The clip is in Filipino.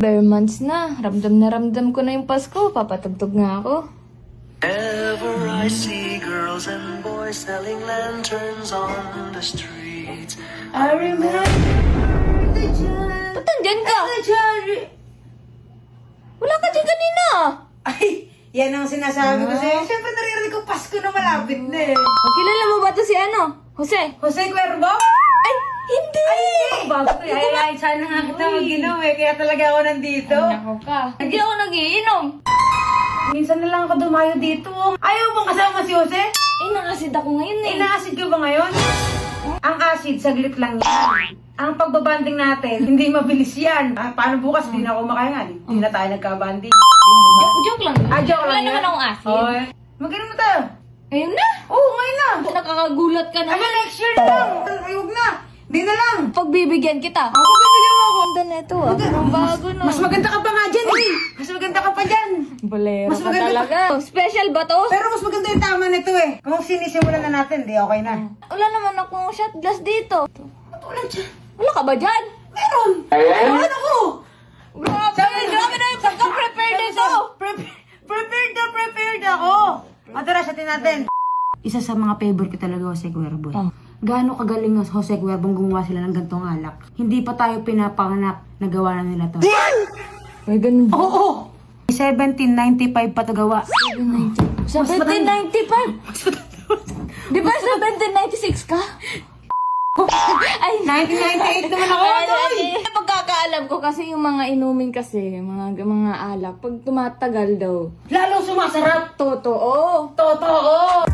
Bare months na. Ramdam ko na yung Pasko. Papatugtog nga ako. Ever I see girls and boys selling lanterns on the streets. I remember the joy. Ba't nandyan ka? Wala ka dyan kanina. Ay, yan ang sinasabi ko sa'yo. Siyempre naririnig ko Pasko na malapit na eh. Kilala mo ba to si Jose? Jose Cuervo? Ay, hindi! Bago ko ay sana nga kita mag-inom eh. Kaya talaga ako nandito. Nako ka. Hindi ako nagiinom. Minsan na lang ako dumayo dito. Ayaw bang kasama si Jose? Nakasid ako ngayon eh. Ina-acid ka ba ngayon? Ang acid, saglit lang yan. Ang pagbabanding natin, hindi mabilis yan. Paano bukas, di na ako makahingan. Hindi na tayo nagkabanding. Joke lang. Joke lang Wala naman akong acid. Okay. Mag-inom na tayo. Ngayon na. Oo, ngayon na. Nakakagulat ka na. Ano, next year na lang. Ayog na. Di na lang. Pagbibigyan kita. Ako, bibigyan mo ako. Ganda na ito ah. Ang bago no. Mas maganda ka pa nga dyan eh. Mas maganda ka pa dyan. Bolero Mas ka maganda talaga. Special ba to? Pero mas maganda yung tama nito eh. Kung sinisimulan na natin, di okay na. Wala naman akong shot glass dito. Patulad dyan. Wala ka ba dyan? Meron. Meron ako. Grabe na yung pagka-prepare nito. Prepared ako. Matara, satin natin. Isa sa mga favor ko talaga, Jose Cuervo. Gaano kagaling ang Jose Cuervo gumawa sila ng gantong alak. Hindi pa tayo pinapanganak, nagawa na nila to. May ganun ba? Oo! 1795 pa to gawa. 1795? Di ba 1796 ka? Ay, 1998 naman ako. Pagkakaalam ko kasi yung mga inumin kasi, mga alak, pag tumatagal daw, Lalong sumasarap. totoo. Totoo.